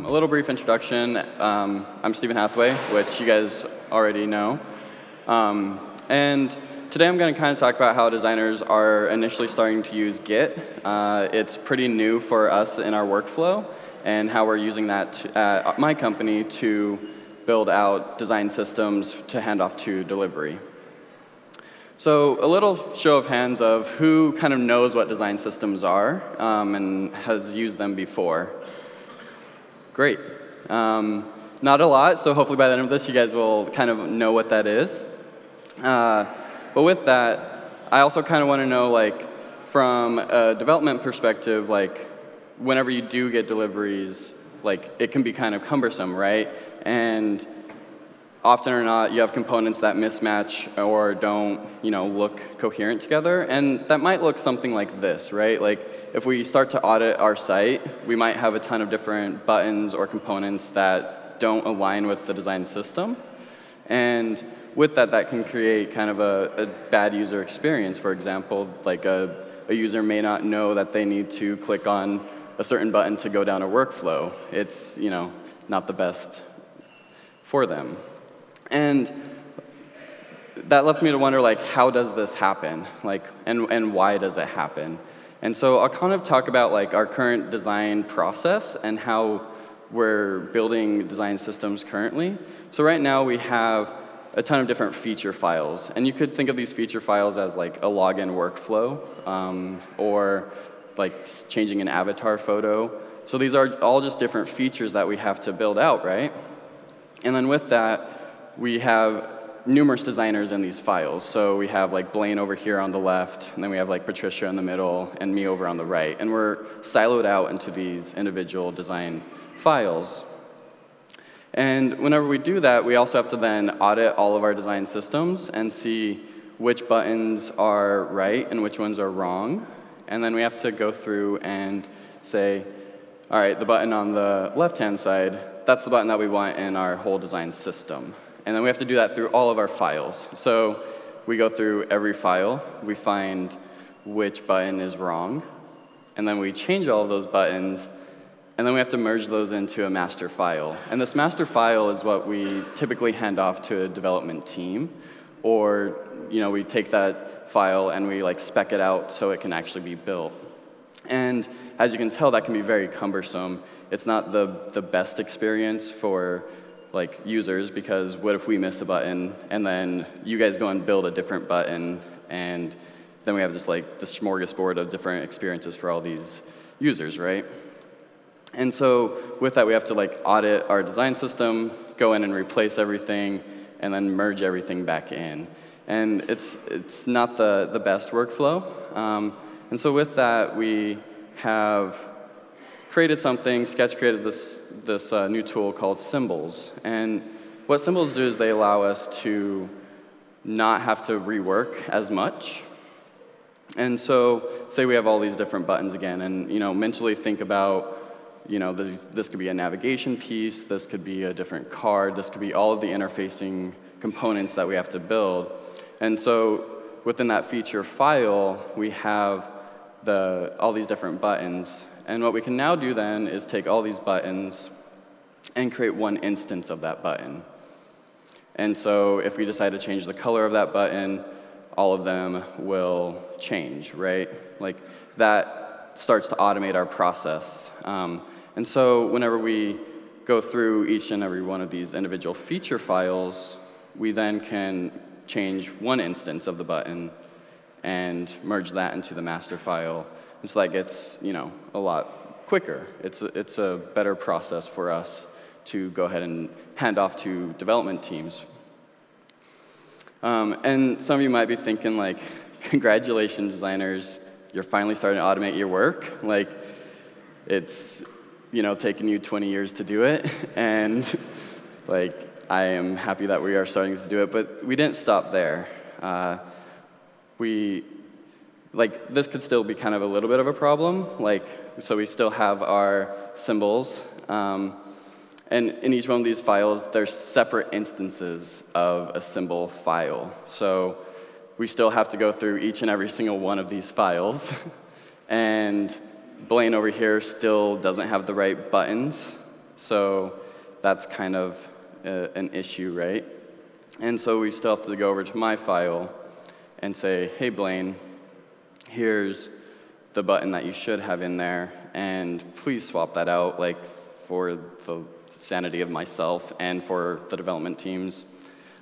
A little brief introduction. I'm Stephen Hathaway, which you guys already know. And today I'm going to kind of talk about how designers are initially starting to use Git. It's pretty new for us in our workflow, and how we're using that at my company to build out design systems to hand off to delivery. So a little show of hands of who kind of knows what design systems are and has used them before. Great. Not a lot, so hopefully by the end of this you guys will kind of know what that is. But with that, I also kind of want to know, like, from a development perspective, like, whenever you do get deliveries, like, it can be kind of cumbersome, right? And often or not, you have components that mismatch or don't, look coherent together. And that might look something like this, right? Like, if we start to audit our site, we might have a ton of different buttons or components that don't align with the design system. And with that, that can create kind of a bad user experience. For example, like a user may not know that they need to click on a certain button to go down a workflow. It's, not the best for them. And that left me to wonder, like, how does this happen? Like, and why does it happen? And so I'll kind of talk about, like, our current design process and how we're building design systems currently. So right now we have a ton of different feature files. And you could think of these feature files as, like, a login workflow or, like, changing an avatar photo. So these are all just different features that we have to build out, right? And then with that, we have numerous designers in these files. So we have, like, Blaine over here on the left, and then we have, like, Patricia in the middle, and me over on the right. And we're siloed out into these individual design files. And whenever we do that, we also have to then audit all of our design systems and see which buttons are right and which ones are wrong. And then we have to go through and say, all right, the button on the left-hand side, that's the button that we want in our whole design system. And then we have to do that through all of our files. So we go through every file, we find which button is wrong, and then we change all of those buttons, and then we have to merge those into a master file. And this master file is what we typically hand off to a development team, or we take that file and we, like, spec it out so it can actually be built. And as you can tell, that can be very cumbersome. It's not the best experience for, like, users, because what if we miss a button and then you guys go and build a different button, and then we have just, like, the smorgasbord of different experiences for all these users, right? And so with that, we have to, like, audit our design system, go in and replace everything, and then merge everything back in. And it's not the best workflow. And so with that, we have created something. Sketch created this new tool called symbols. And what symbols do is they allow us to not have to rework as much. And so say we have all these different buttons again, and mentally think about, this could be a navigation piece, this could be a different card, this could be all of the interfacing components that we have to build. And so within that feature file, we have all these different buttons. And what we can now do then is take all these buttons and create one instance of that button. And so if we decide to change the color of that button, all of them will change, right? Like, that starts to automate our process. And so whenever we go through each and every one of these individual feature files, we then can change one instance of the button and merge that into the master file. And so that gets, a lot quicker. It's a better process for us to go ahead and hand off to development teams. And some of you might be thinking, like, congratulations, designers, you're finally starting to automate your work. Like, it's, taken you 20 years to do it. And, like, I am happy that we are starting to do it. But we didn't stop there. This could still be kind of a little bit of a problem. So we still have our symbols. And in each one of these files, there's separate instances of a symbol file. So we still have to go through each and every single one of these files. And Blaine over here still doesn't have the right buttons So that's kind of an issue, right? And so we still have to go over to my file and say, hey, Blaine, here's the button that you should have in there, and please swap that out, like, for the sanity of myself and for the development teams.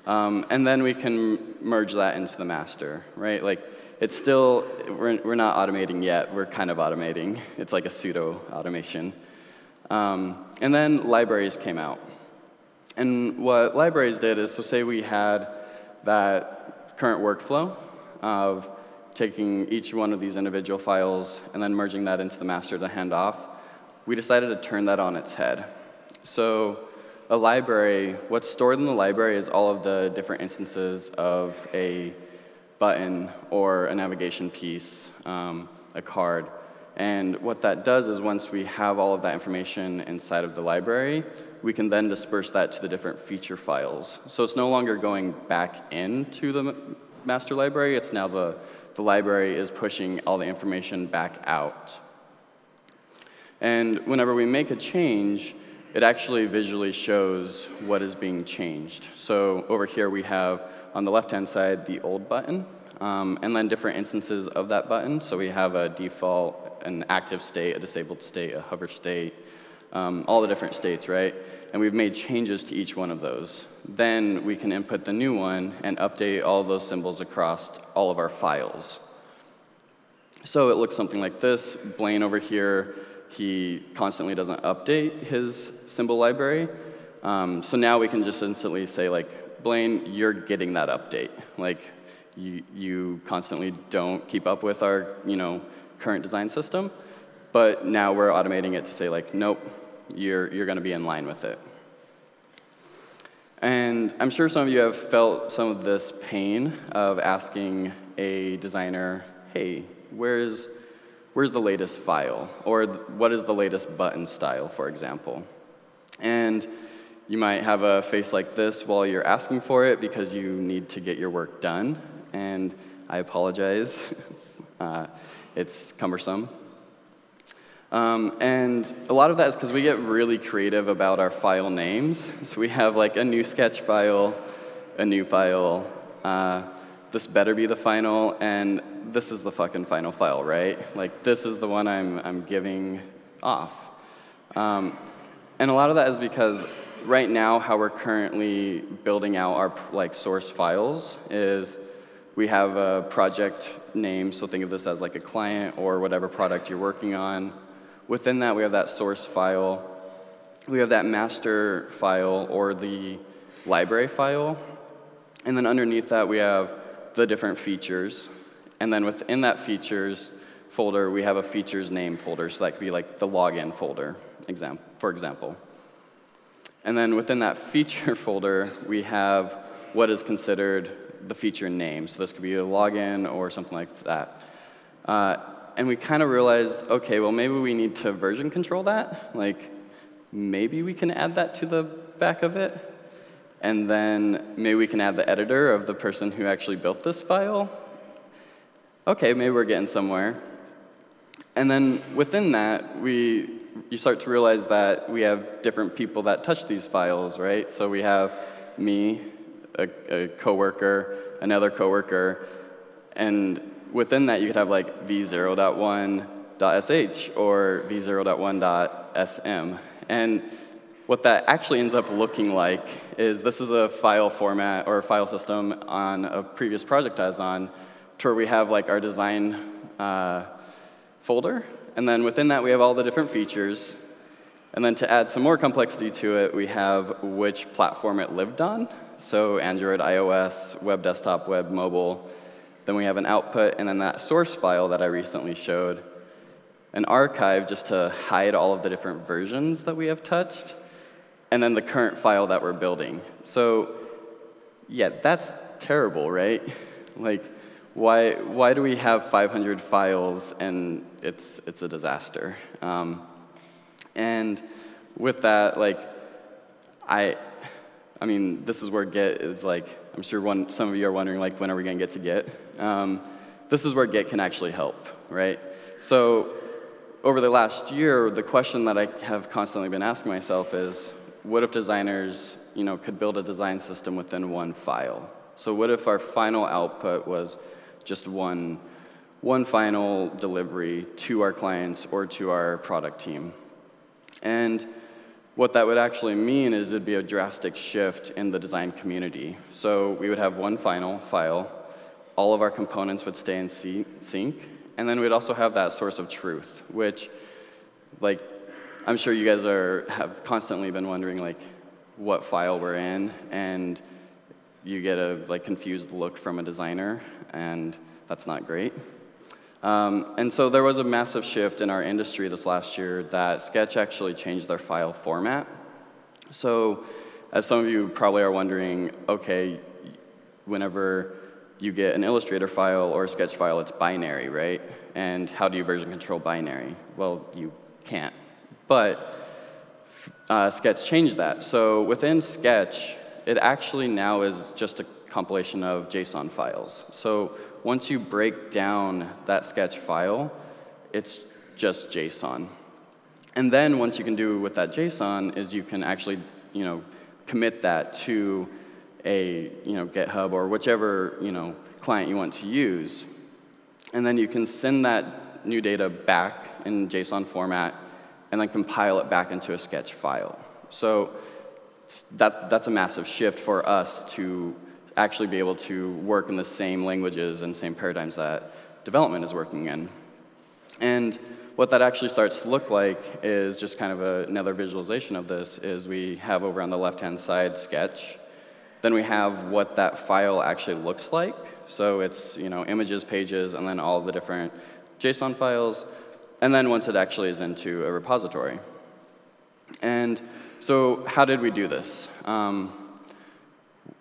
And then we can merge that into the master, right? Like, it's still, we're not automating yet. We're kind of automating. It's like a pseudo-automation. And then libraries came out. And what libraries did is, so say we had that current workflow of taking each one of these individual files and then merging that into the master to hand off, we decided to turn that on its head. So a library, what's stored in the library is all of the different instances of a button or a navigation piece, a card. And what that does is once we have all of that information inside of the library, we can then disperse that to the different feature files. So it's no longer going back into the master library. It's now the library is pushing all the information back out. And whenever we make a change, it actually visually shows what is being changed. So over here we have, on the left-hand side, the old button, and then different instances of that button. So we have a default, an active state, a disabled state, a hover state, all the different states, right? And we've made changes to each one of those. Then we can input the new one and update all of those symbols across all of our files. So it looks something like this. Blaine over here, he constantly doesn't update his symbol library. So now we can just instantly say, like, Blaine, you're getting that update. Like, you constantly don't keep up with our, current design system. But now we're automating it to say, like, nope, you're going to be in line with it. And I'm sure some of you have felt some of this pain of asking a designer, hey, where's the latest file? Or what is the latest button style, for example? And you might have a face like this while you're asking for it because you need to get your work done. And I apologize. It's cumbersome. And a lot of that is because we get really creative about our file names. So we have like a new sketch file, a new file, this better be the final, and this is the fucking final file, right? Like, this is the one I'm giving off. And a lot of that is because right now how we're currently building out our source files is we have a project name, so think of this as like a client or whatever product you're working on. Within that, we have that source file. We have that master file or the library file. And then underneath that, we have the different features. And then within that features folder, we have a features name folder. So that could be like the login folder, for example. And then within that feature folder, we have what is considered the feature name. So this could be a login or something like that. And we kind of realized, okay, well, maybe we need to version control that. Like, maybe we can add that to the back of it. And then maybe we can add the editor of the person who actually built this file. Okay, maybe we're getting somewhere. And then within that, you start to realize that we have different people that touch these files, right? So we have me, a coworker, another coworker, and within that, you could have like v0.1.sh or v0.1.sm. And what that actually ends up looking like is this is a file format or a file system on a previous project I was on, to where we have like our design folder. And then within that, we have all the different features. And then to add some more complexity to it, we have which platform it lived on. So Android, iOS, web desktop, web mobile. Then we have an output, and then that source file that I recently showed, an archive just to hide all of the different versions that we have touched, and then the current file that we're building. So yeah, that's terrible, right? Like, why do we have 500 files and it's a disaster? And with that, like, I mean, this is where Git is like, I'm sure some of you are wondering, like, when are we going to get to Git? This is where Git can actually help, right? So over the last year, the question that I have constantly been asking myself is, what if designers, could build a design system within one file? So what if our final output was just one final delivery to our clients or to our product team? And what that would actually mean is it'd be a drastic shift in the design community. So we would have one final file, all of our components would stay in sync, and then we'd also have that source of truth, which, I'm sure you guys have constantly been wondering, what file we're in, and you get a confused look from a designer, and that's not great. And so there was a massive shift in our industry this last year that Sketch actually changed their file format. So as some of you probably are wondering, okay, whenever you get an Illustrator file or a Sketch file, it's binary, right? And how do you version control binary? Well, you can't. But Sketch changed that. So within Sketch, it actually now is just a compilation of JSON files. So once you break down that Sketch file, it's just JSON. And then once you can do with that JSON is you can actually, commit that to a, GitHub or whichever, client you want to use. And then you can send that new data back in JSON format and then compile it back into a Sketch file. So that's a massive shift for us to actually be able to work in the same languages and same paradigms that development is working in. And what that actually starts to look like is just kind of another visualization of this is we have over on the left-hand side Sketch. Then we have what that file actually looks like. So it's images, pages, and then all the different JSON files. And then once it actually is into a repository. And so how did we do this?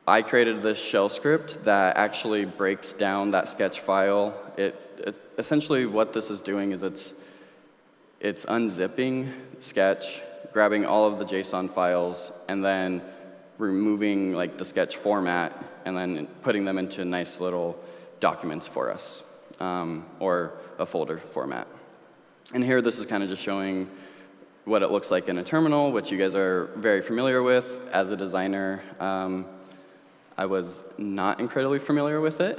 I created this shell script that actually breaks down that Sketch file. Essentially what this is doing is it's unzipping Sketch, grabbing all of the JSON files, and then removing the Sketch format, and then putting them into nice little documents for us, or a folder format. And here this is kind of just showing what it looks like in a terminal, which you guys are very familiar with. As a designer, I was not incredibly familiar with it.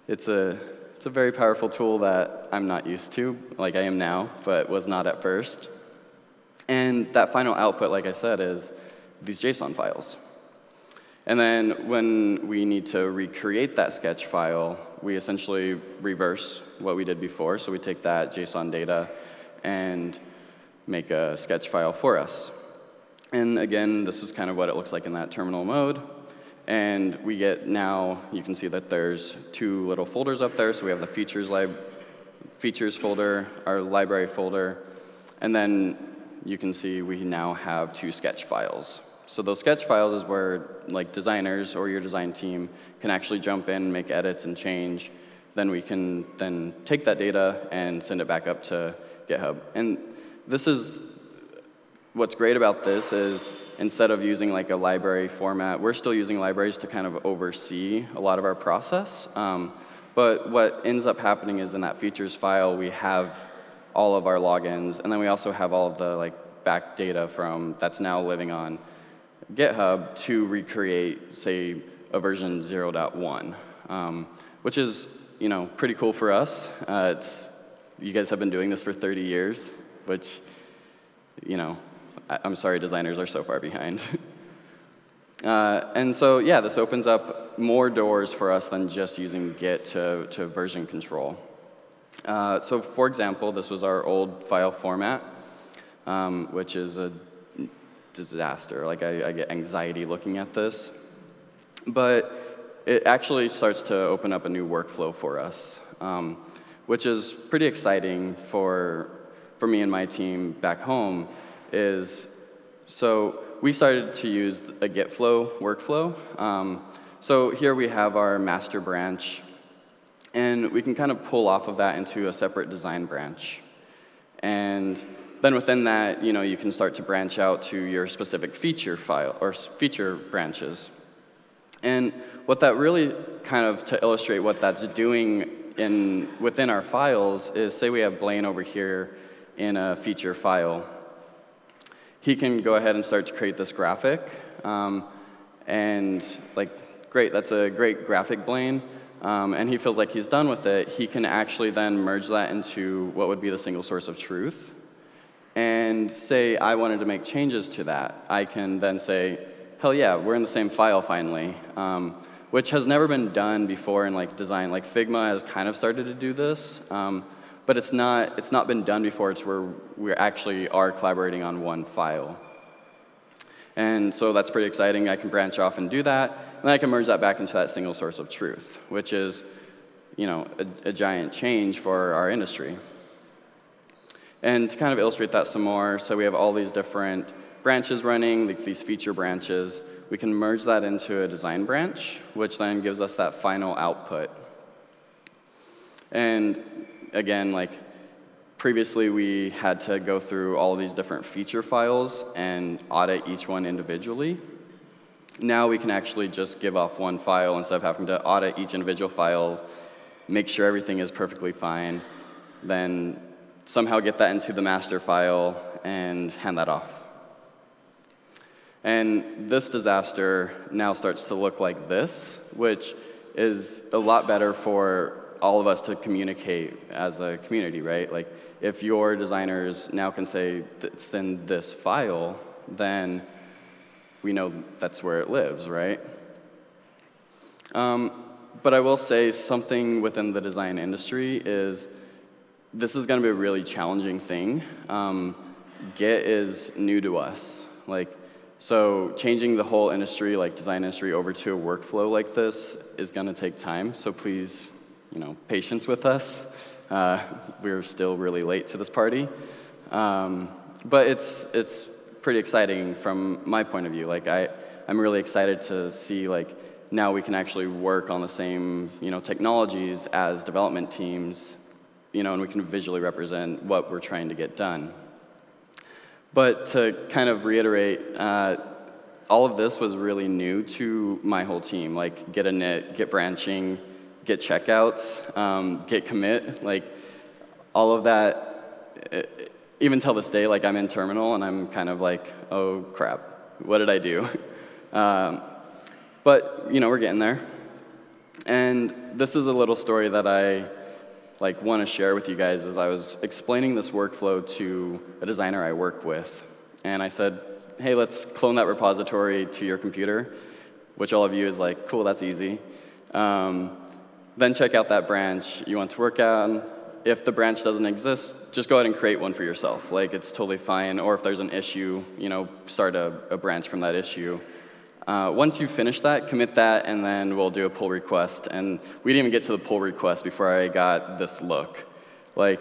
It's a very powerful tool that I'm not used to, like I am now, but was not at first. And that final output, like I said, is these JSON files. And then when we need to recreate that Sketch file, we essentially reverse what we did before. So we take that JSON data and make a Sketch file for us. And again, this is kind of what it looks like in that terminal mode. And we get now, you can see that there's two little folders up there. So we have the features folder, our library folder, and then you can see we now have two Sketch files. So those Sketch files is where designers or your design team can actually jump in, make edits, and change. Then we can then take that data and send it back up to GitHub. And this is what's great about this is instead of using a library format, we're still using libraries to kind of oversee a lot of our process. But what ends up happening is in that features file, we have all of our logins, and then we also have all of the back data that's now living on GitHub to recreate, say, a version 0.1, which is pretty cool for us. You guys have been doing this for 30 years, which I'm sorry, designers are so far behind. And so, yeah, this opens up more doors for us than just using Git to version control. So, for example, this was our old file format, which is a disaster. I get anxiety looking at this. But it actually starts to open up a new workflow for us, which is pretty exciting for me and my team back home. So we started to use a GitFlow Workflow. So here we have our master branch, and we can kind of pull off of that into a separate design branch. And then within that, you can start to branch out to your specific feature file or feature branches. And what that really to illustrate what that's doing within our files is, say we have Blaine over here in a feature file. He can go ahead and start to create this graphic, and like, great, that's a great graphic, Blaine, and he feels like he's done with it. He can actually then merge that into what would be the single source of truth. And say I wanted to make changes to that, I can then say, hell yeah, we're in the same file finally, which has never been done before in like design. Like Figma has kind of started to do this, but it's not been done before. It's where we actually are collaborating on one file. And so that's pretty exciting. I can branch off and do that, and then I can merge that back into that single source of truth, which is, a giant change for our industry. And to kind of illustrate that some more, so we have all these different branches running, like these feature branches. We can merge that into a design branch, which then gives us that final output. And again, like previously we had to go through all of these different feature files and audit each one individually. Now we can actually just give off one file instead of having to audit each individual file, make sure everything is perfectly fine, then somehow get that into the master file and hand that off. And this disaster now starts to look like this, which is a lot better for all of us to communicate as a community, right? Like, if your designers now can say it's in this file, then we know that's where it lives, right? But I will say something within the design industry is this is going to be a really challenging thing. Git is new to us. So changing the whole industry, like design industry, over to a workflow like this is going to take time. So please, patience with us. We're still really late to this party. But it's pretty exciting from my point of view. I'm really excited to see, now we can actually work on the same, technologies as development teams, and we can visually represent what we're trying to get done. But to kind of reiterate, all of this was really new to my whole team, like Git-Init, Git branching, Git checkouts, Git commit, all of that. Even till this day, I'm in terminal and I'm kind of like, oh crap, what did I do? But we're getting there. And this is a little story that I want to share with you guys. As I was explaining this workflow to a designer I work with, and I said, hey, let's clone that repository to your computer, which all of you is like, cool, that's easy. Then check out that branch you want to work on. If the branch doesn't exist, just go ahead and create one for yourself. It's totally fine. Or if there's an issue, start a branch from that issue. Once you finish that, commit that, and then we'll do a pull request. And we didn't even get to the pull request before I got this look. Right?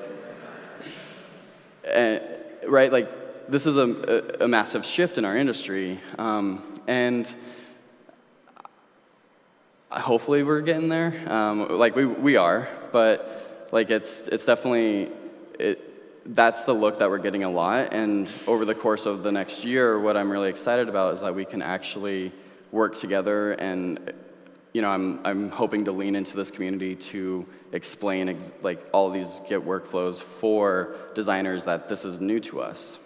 This is a massive shift in our industry. And hopefully we're getting there. We are, but it's definitely, that's the look that we're getting a lot. And over the course of the next year, what I'm really excited about is that we can actually work together. And I'm hoping to lean into this community to explain all of these Git workflows for designers that this is new to us.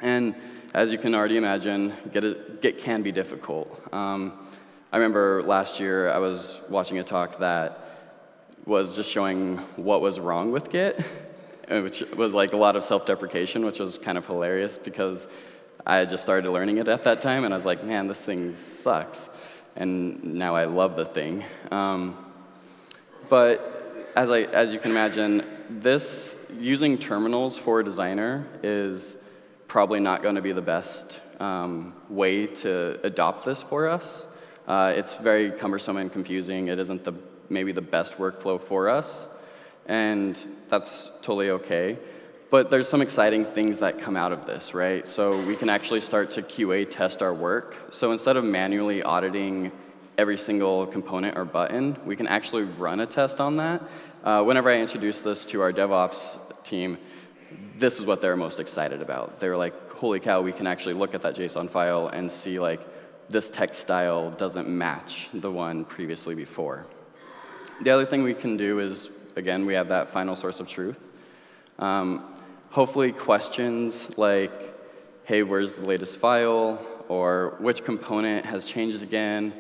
And as you can already imagine, Git can be difficult. I remember last year I was watching a talk that was just showing what was wrong with Git, which was a lot of self-deprecation, which was kind of hilarious because I had just started learning it at that time, and I was like, man, this thing sucks. And now I love the thing. But as you can imagine, using terminals for a designer is probably not going to be the best way to adopt this for us. It's very cumbersome and confusing. It isn't maybe the best workflow for us, and that's totally okay. But there's some exciting things that come out of this, right? So we can actually start to QA test our work. So instead of manually auditing every single component or button, we can actually run a test on that. Whenever I introduced this to our DevOps team, this is what they're most excited about. They're like, holy cow, we can actually look at that JSON file and see this text style doesn't match the one previously before. The other thing we can do is again, we have that final source of truth. Hopefully questions like, hey, where's the latest file? Or which component has changed again?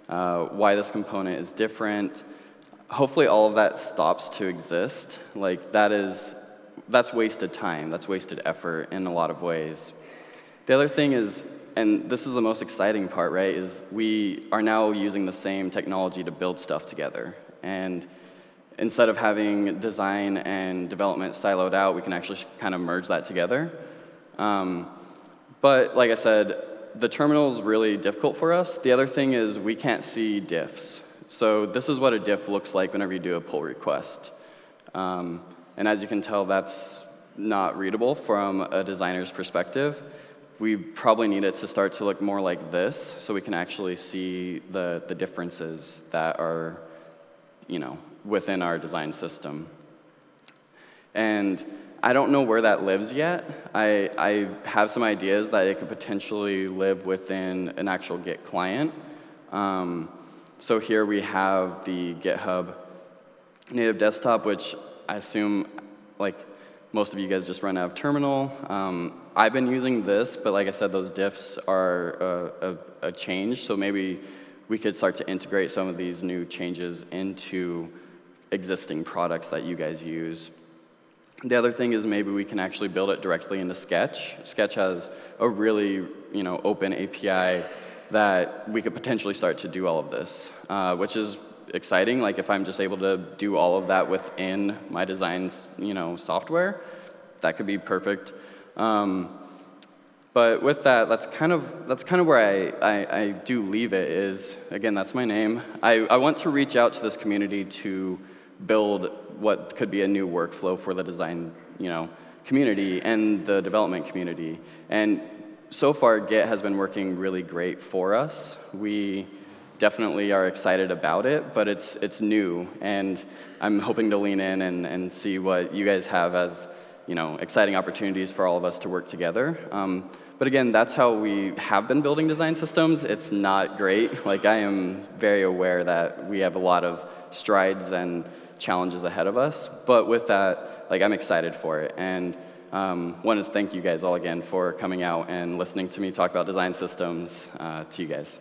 Why this component is different? Hopefully all of that stops to exist. Like, that's wasted time. That's wasted effort in a lot of ways. The other thing is, and this is the most exciting part, right, is we are now using the same technology to build stuff together. And instead of having design and development siloed out, we can actually kind of merge that together. But like I said, the terminal is really difficult for us. The other thing is we can't see diffs. So this is what a diff looks like whenever you do a pull request. And as you can tell, that's not readable from a designer's perspective. We probably need it to start to look more like this so we can actually see the differences that are, within our design system. And I don't know where that lives yet. I have some ideas that it could potentially live within an actual Git client. So here we have the GitHub native desktop, which I assume, like, most of you guys just run out of terminal. I've been using this, but like I said, those diffs are a change, so maybe we could start to integrate some of these new changes into existing products that you guys use. The other thing is maybe we can actually build it directly into Sketch. Sketch has a really open API that we could potentially start to do all of this, which is exciting. Like, if I'm just able to do all of that within my design software, that could be perfect. But with that, that's kind of where I do leave it. Is, again, that's my name. I want to reach out to this community to build what could be a new workflow for the design community and the development community. And so far, Git has been working really great for us. We definitely are excited about it, but it's new, and I'm hoping to lean in and see what you guys have as exciting opportunities for all of us to work together. But again, that's how we have been building design systems. It's not great. Like, I am very aware that we have a lot of strides and challenges ahead of us. But with that, like, I'm excited for it. And wanted to thank you guys all again for coming out and listening to me talk about design systems to you guys.